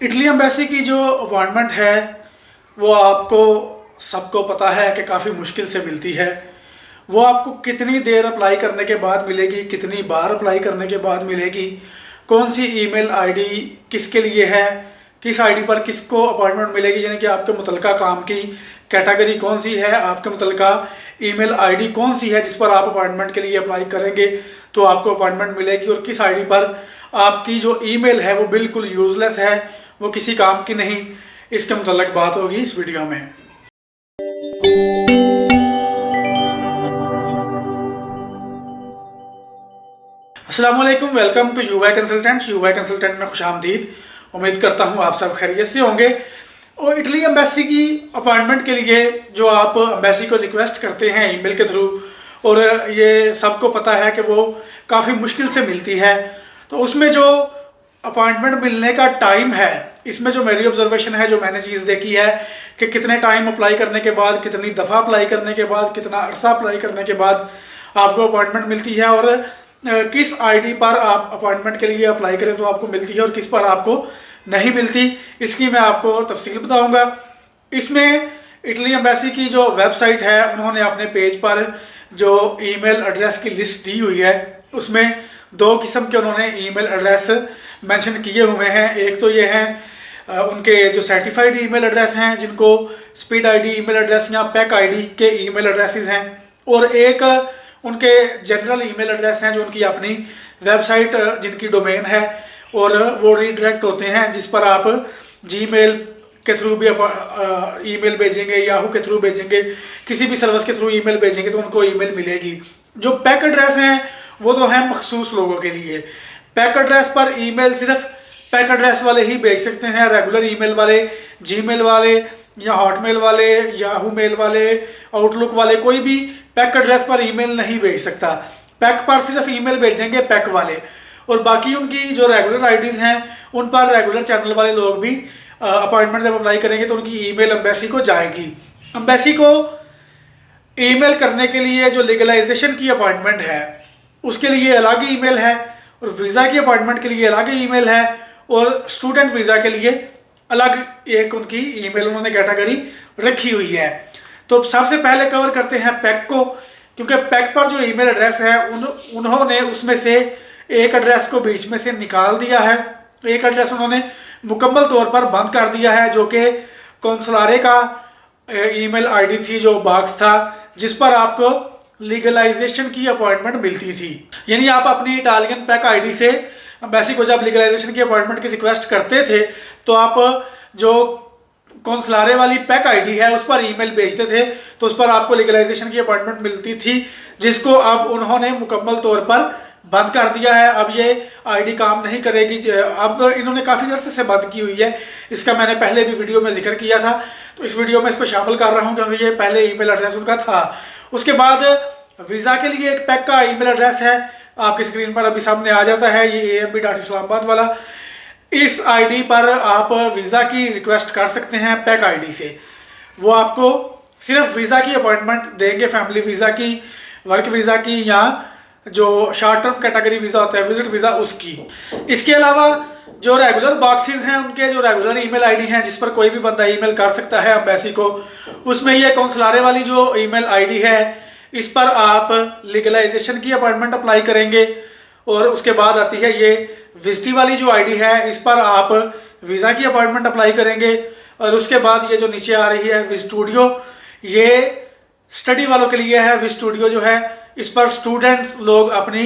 Italy embassy की जो appointment है वो आपको सबको पता है कि काफ़ी मुश्किल से मिलती है। वो आपको कितनी देर अप्लाई करने के बाद मिलेगी, कितनी बार अप्लाई करने के बाद मिलेगी, कौन सी ईमेल आईडी किसके लिए है, किस आईडी पर किसको अपॉइंटमेंट मिलेगी, यानी कि आपके मुतलका काम की कैटेगरी कौन सी है, आपके मुतलका ईमेल आईडी कौन सी है जिस पर आप अपॉइंटमेंट के लिए अप्लाई करेंगे तो आपको अपॉइंटमेंट मिलेगी, और किस आईडी पर आपकी जो ईमेल है वो बिल्कुल यूजलेस है, वो किसी काम की नहीं। इसके मुतल्लिक बात होगी इस वीडियो में। अस्सलाम वालेकुम, welcome to UI consultant. UI consultant में खुशामदीद। उम्मीद करता हूँ आप सब खैरियत से होंगे। और इटली एम्बेसी की अपॉइंटमेंट के लिए जो आप एम्बेसी को रिक्वेस्ट करते हैं ईमेल के थ्रू, और ये सबको पता है कि वो काफ़ी मुश्किल से मिलती है, तो उसमें जो अपॉइंटमेंट मिलने का टाइम है, इसमें जो मेरी ऑब्जर्वेशन है, जो मैंने चीज़ देखी है कि कितने टाइम अप्लाई करने के बाद, कितनी दफ़ा अप्लाई करने के बाद, कितना अरसा अप्लाई करने के बाद आपको अपॉइंटमेंट मिलती है, और किस आईडी पर आप अपॉइंटमेंट के लिए अप्लाई करें तो आपको मिलती है और किस पर आपको नहीं मिलती, इसकी मैं आपको तफसील बताऊंगा। इसमें इटली एम्बेसी की जो वेबसाइट है, उन्होंने अपने पेज पर जो ईमेल एड्रेस की लिस्ट दी हुई है, उसमें दो किस्म के उन्होंने ईमेल एड्रेस मेंशन किए हुए हैं। एक तो ये हैं उनके जो सर्टिफाइड ईमेल एड्रेस हैं, जिनको स्पीड आईडी ईमेल एड्रेस या पैक आईडी के ईमेल एड्रेसेस हैं, और एक उनके जनरल ईमेल एड्रेस हैं जो उनकी अपनी वेबसाइट जिनकी डोमेन है, और वो रीडायरेक्ट होते हैं जिस पर आप जीमेल के थ्रू भी ईमेल भेजेंगे, याहू के थ्रू भेजेंगे, किसी भी सर्विस के थ्रू ईमेल भेजेंगे तो उनको ईमेल मिलेगी। जो पैक एड्रेस हैं वो तो हैं मखसूस लोगों के लिए। पैक एड्रेस पर ईमेल सिर्फ पैक एड्रेस वाले ही भेज सकते हैं। रेगुलर ईमेल वाले, जीमेल वाले या हॉटमेल वाले, याहू मेल वाले, आउटलुक वाले कोई भी पैक एड्रेस पर ईमेल नहीं भेज सकता। पैक पर सिर्फ ईमेल भेजेंगे पैक वाले, और बाकी उनकी जो रेगुलर आईडीज हैं उन पर रेगुलर चैनल वाले लोग भी अपॉइंटमेंट जब अप्लाई करेंगे तो उनकी ईमेल एम्बेसी को जाएगी। एम्बेसी को ईमेल करने के लिए जो लीगलाइजेशन की अपॉइंटमेंट है उसके लिए अलग ईमेल है, और वीज़ा की अपॉइंटमेंट के लिए अलग ईमेल है, और स्टूडेंट वीज़ा के लिए अलग एक उनकी ईमेल उन्होंने कैटेगरी रखी हुई है। तो सबसे पहले कवर करते हैं पैक को, क्योंकि पैक पर जो ईमेल एड्रेस है उन्होंने उसमें से एक एड्रेस को बीच में से निकाल दिया है। एक एड्रेस उन्होंने मुकम्मल तौर पर बंद कर दिया है, जो कि कौंसलारे का ईमेल आईडी थी, जो बॉक्स था जिस पर आपको लीगलाइजेशन की अपॉइंटमेंट मिलती थी। यानी आप अपनी इटालियन पैक आईडी से एम्बेसी को जब लीगलाइजेशन की अपॉइंटमेंट की रिक्वेस्ट करते थे तो आप जो कौंसलारे वाली पैक आईडी है उस पर ईमेल भेजते थे, तो उस पर आपको लीगलाइजेशन की अपॉइंटमेंट मिलती थी, जिसको अब उन्होंने मुकम्मल तौर पर बंद कर दिया है। अब ये आईडी काम नहीं करेगी। अब इन्होंने काफ़ी अर्से से बंद की हुई है, इसका मैंने पहले भी वीडियो में जिक्र किया था, तो इस वीडियो में इसको शामिल कर रहा हूँ क्योंकि ये पहले ईमेल एड्रेस उनका था। उसके बाद वीज़ा के लिए एक पैक का ईमेल एड्रेस है, आपकी स्क्रीन पर अभी सामने आ जाता है, ये AMB.Islamabad वाला। इस आईडी पर आप वीज़ा की रिक्वेस्ट कर सकते हैं पैक आईडी से। वो आपको सिर्फ वीज़ा की अपॉइंटमेंट देंगे, फैमिली वीज़ा की, वर्क वीज़ा की, या जो शॉर्ट टर्म कैटेगरी वीज़ा होता है विजिट वीज़ा उसकी। इसके अलावा जो रेगुलर बॉक्सेस हैं, उनके जो रेगुलर ईमेल आईडी हैं जिस पर कोई भी बंदा ईमेल कर सकता है एम्बेसी को, उसमें ये कौंसलारे वाली जो ईमेल आईडी है इस पर आप लीगलाइजेशन की अपॉइंटमेंट अप्लाई करेंगे, और उसके बाद आती है ये विजिटी वाली जो आईडी है, इस पर आप वीज़ा की अपॉइंटमेंट अप्लाई करेंगे, और उसके बाद ये जो नीचे आ रही है विज स्टूडियो, ये स्टडी वालों के लिए है। विज स्टूडियो जो है इस पर स्टूडेंट्स लोग अपनी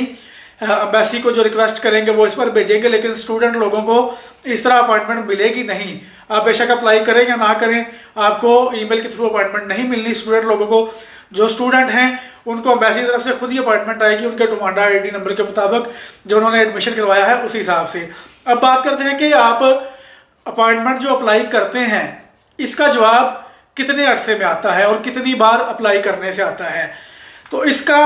एम्बेसी को जो रिक्वेस्ट करेंगे वो इस पर भेजेंगे, लेकिन स्टूडेंट लोगों को इस तरह अपॉइंटमेंट मिलेगी नहीं। आप बेशक अप्लाई करें या ना करें, आपको ईमेल के थ्रू अपॉइंटमेंट नहीं मिलनी। स्टूडेंट लोगों को, जो स्टूडेंट हैं उनको एम्बेसी की तरफ से खुद ही अपॉइंटमेंट आएगी उनके डिमांड आईडी नंबर के मुताबिक जो उन्होंने एडमिशन करवाया है उस हिसाब से। अब बात करते हैं कि आप अपॉइंटमेंट जो अप्लाई करते हैं इसका जवाब कितने अरसे में आता है और कितनी बार अप्लाई करने से आता है। तो इसका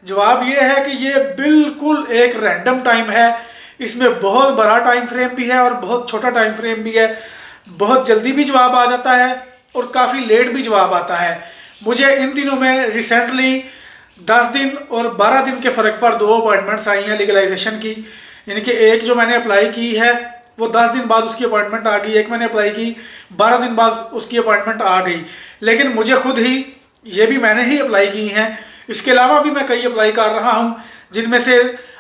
जवाब ये है कि ये बिल्कुल एक रैंडम टाइम है। इसमें बहुत बड़ा टाइम फ्रेम भी है और बहुत छोटा टाइम फ्रेम भी है। बहुत जल्दी भी जवाब आ जाता है और काफ़ी लेट भी जवाब आता है। मुझे इन दिनों में रिसेंटली 10 दिन और 12 दिन के फ़र्क पर 2 अपॉइंटमेंट्स आई हैं लीगलाइजेशन की। यानी कि एक जो मैंने अप्लाई की है वो 10 दिन बाद उसकी अपॉइंटमेंट आ गई। एक मैंने अप्लाई की, 12 दिन बाद उसकी अपॉइंटमेंट आ गई। लेकिन मुझे खुद ही, ये भी मैंने ही अप्लाई की हैं, इसके अलावा भी मैं कई अप्लाई कर रहा हूँ, जिनमें से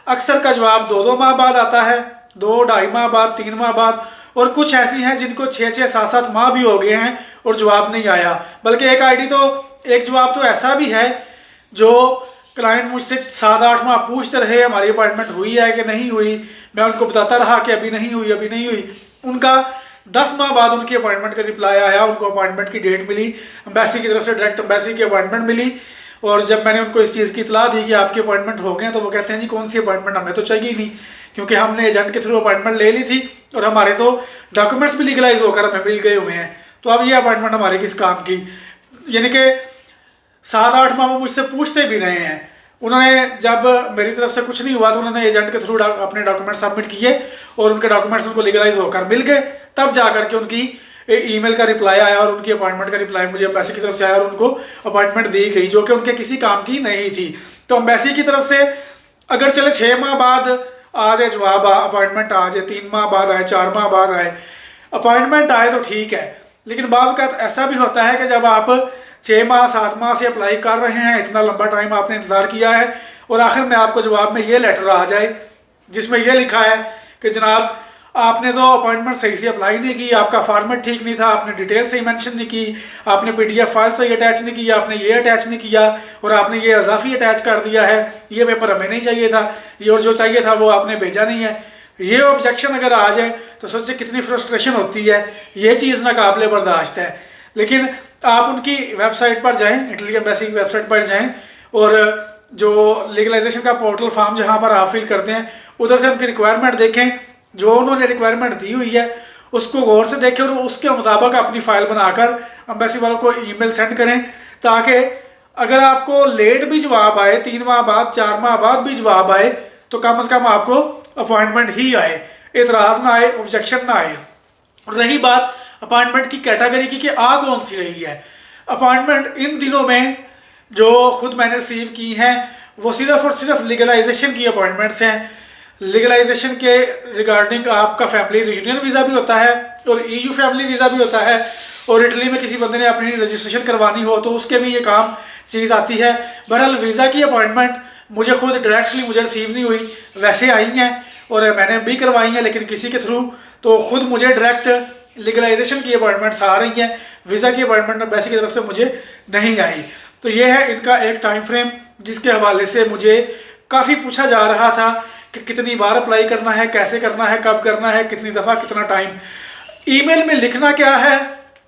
अक्सर का जवाब 2-2 माह बाद आता है, 2-2.5 माह बाद, 3 माह बाद, और कुछ ऐसी हैं जिनको 6-6, 7-7 माह भी हो गए हैं और जवाब नहीं आया। बल्कि एक जवाब तो ऐसा भी है जो क्लाइंट मुझसे 7-8 माह पूछते रहे हमारी अपॉइंटमेंट हुई है कि नहीं हुई, मैं उनको बताता रहा कि अभी नहीं हुई, अभी नहीं हुई। उनका 10 माह बाद उनकी अपॉइंटमेंट का रिप्लाई आया, उनको अपॉइंटमेंट की डेट मिली, एम्बेसी की तरफ से डायरेक्ट एम्बेसी की अपॉइंटमेंट मिली। और जब मैंने उनको इस चीज़ की इतला दी कि आपकी अपॉइंटमेंट हो गए, तो वो कहते हैं जी कौन सी अपॉइंटमेंट, हमें तो चाहिए ही नहीं, क्योंकि हमने एजेंट के थ्रू अपॉइंटमेंट ले ली थी और हमारे तो डॉक्यूमेंट्स भी लीगलाइज होकर हमें मिल गए हुए हैं, तो अब ये अपॉइंटमेंट हमारे किस काम की। यानी कि 7-8 माह वो मुझसे पूछते भी रहे हैं। उन्होंने जब मेरी तरफ से कुछ नहीं हुआ तो उन्होंने एजेंट के थ्रू अपने डॉक्यूमेंट सबमिट किए और उनके डॉक्यूमेंट्स उनको लीगलाइज होकर मिल गए। तब जा करके उनकी ईमेल का रिप्लाई आया और उनकी अपॉइंटमेंट का रिप्लाई मुझे एम्बेसी की तरफ से आया और उनको अपॉइंटमेंट दी गई, जो कि उनके किसी काम की नहीं थी। तो एम्बेसी की तरफ से अगर चले 6 माह बाद आ जाए जवाब, अपॉइंटमेंट आ जाए, 3 माह बाद आए, 4 माह बाद आए, अपॉइंटमेंट आए तो ठीक है। लेकिन बाज़ औक़ात ऐसा भी होता है कि जब आप 6 माह 7 माह से अप्लाई कर रहे हैं, इतना लंबा टाइम आपने इंतज़ार किया है, और आखिर में आपको जवाब में ये लेटर आ जाए जिसमें यह लिखा है कि जनाब आपने तो अपॉइंटमेंट सही से अप्लाई नहीं की, आपका फॉर्मेट ठीक नहीं था, आपने डिटेल सही मेंशन नहीं की, आपने PDF फाइल सही अटैच नहीं किया, आपने ये अटैच नहीं किया और आपने ये इजाफी अटैच कर दिया है, ये पेपर हमें नहीं चाहिए था, ये और जो चाहिए था वो आपने भेजा नहीं है। ये ऑब्जेक्शन अगर आ जाए तो सोचिए कितनी फ्रस्ट्रेशन होती है। ये चीज़ नाकाबिले बर्दाश्त है। लेकिन आप उनकी वेबसाइट पर जाएँ, इटली एम्बेसी की वेबसाइट पर जाएँ और जो लीगलाइजेशन का पोर्टल फॉर्म जहाँ पर आप फिल करते हैं, उधर से उनकी रिक्वायरमेंट देखें, जो उन्होंने रिक्वायरमेंट दी हुई है उसको गौर से देखें और उसके मुताबिक अपनी फ़ाइल बनाकर एम्बेसी वालों को ईमेल सेंड करें, ताकि अगर आपको लेट भी जवाब आए, 3 माह बाद, 4 माह बाद भी जवाब आए, तो कम से कम आपको अपॉइंटमेंट ही आए, एतराज़ ना आए, ऑब्जेक्शन ना आए। और रही बात अपॉइंटमेंट की कैटेगरी की कि आ कौन सी रही है, अपॉइंटमेंट इन दिनों में जो खुद मैंने रिसीव की हैं वो सिर्फ और सिर्फ लीगलाइजेशन की अपॉइंटमेंट्स हैं। लीगलाइजेशन के रिगार्डिंग आपका फैमिली रीयूनियन वीज़ा भी होता है और EU फैमिली वीज़ा भी होता है, और इटली में किसी बंदे ने अपनी रजिस्ट्रेशन करवानी हो तो उसके भी ये काम चीज़ आती है। बहरहाल वीज़ा की अपॉइंटमेंट मुझे खुद डायरेक्टली मुझे रिसीव नहीं हुई, वैसे आई हैं और मैंने भी करवाई हैं, लेकिन किसी के थ्रू, तो खुद मुझे डायरेक्ट लीगलाइजेशन की अपॉइंटमेंट्स आ रही हैं, वीज़ा की अपॉइंटमेंट एम्बेसी की तरफ से मुझे नहीं आई। तो ये है इनका एक टाइम फ्रेम जिसके हवाले से मुझे काफ़ी पूछा जा रहा था कि कितनी बार अप्लाई करना है, कैसे करना है, कब करना है, कितनी दफ़ा, कितना टाइम, ईमेल में लिखना क्या है,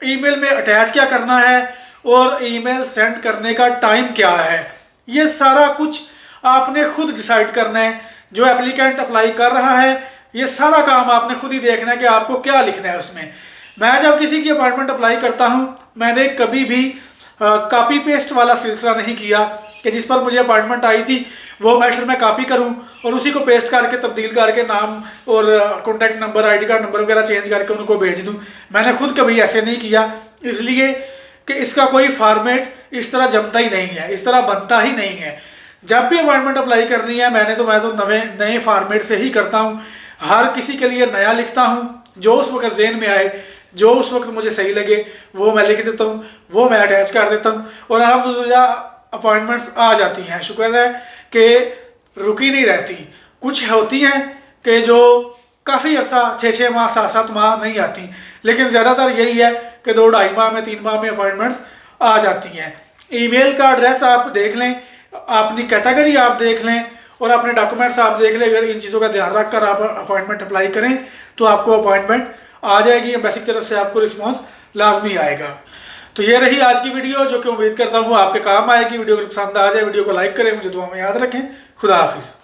ईमेल में अटैच क्या करना है और ईमेल सेंड करने का टाइम क्या है, ये सारा कुछ आपने खुद डिसाइड करना है। जो एप्लीकेंट अप्लाई कर रहा है ये सारा काम आपने खुद ही देखना है कि आपको क्या लिखना है उसमें। मैं जब किसी की अपॉइंटमेंट अप्लाई करता हूँ मैंने कभी भी कॉपी पेस्ट वाला सिलसिला नहीं किया कि जिस पर मुझे अपॉइंटमेंट आई थी वो मैटर मैं कॉपी करूं और उसी को पेस्ट करके तब्दील करके नाम और contact number, ID card number वगैरह चेंज करके उनको भेज दूं। मैंने खुद कभी ऐसे नहीं किया, इसलिए कि इसका कोई फॉर्मेट इस तरह जमता ही नहीं है, इस तरह बनता ही नहीं है। जब भी अपॉइंटमेंट अप्लाई करनी है मैं तो नए फॉर्मेट से ही करता हूँ, हर किसी के लिए नया लिखता हूँ, जो उस वक्त जहन में आए, जो उस वक्त मुझे सही लगे वो मैं लिख देता हूँ, वो मैं अटैच कर देता हूँ और अल्हम्दुलिल्लाह अपॉइंटमेंट्स आ जाती हैं। शुक्र है कि रुकी नहीं रहती। कुछ होती हैं कि जो काफ़ी अर्सा 6-6 माह 7-7 माह नहीं आती, लेकिन ज़्यादातर यही है कि 2-2.5 माह में 3 माह में अपॉइंटमेंट्स आ जाती हैं। ईमेल का एड्रेस आप देख लें, अपनी कैटेगरी आप देख लें और अपने डॉक्यूमेंट्स आप देख लें। अगर इन चीज़ों का ध्यान रख कर आप अपॉइंटमेंट अप्लाई करें तो आपको अपॉइंटमेंट आ जाएगी, एम्बेसी की तरफ से आपको रिस्पॉन्स लाजमी आएगा। तो ये रही आज की वीडियो, जो कि उम्मीद करता हूँ आपके काम आएगी। वीडियो को पसंद आ जाए वीडियो को लाइक करें, मुझे दुआ में याद रखें। खुदा हाफिज़।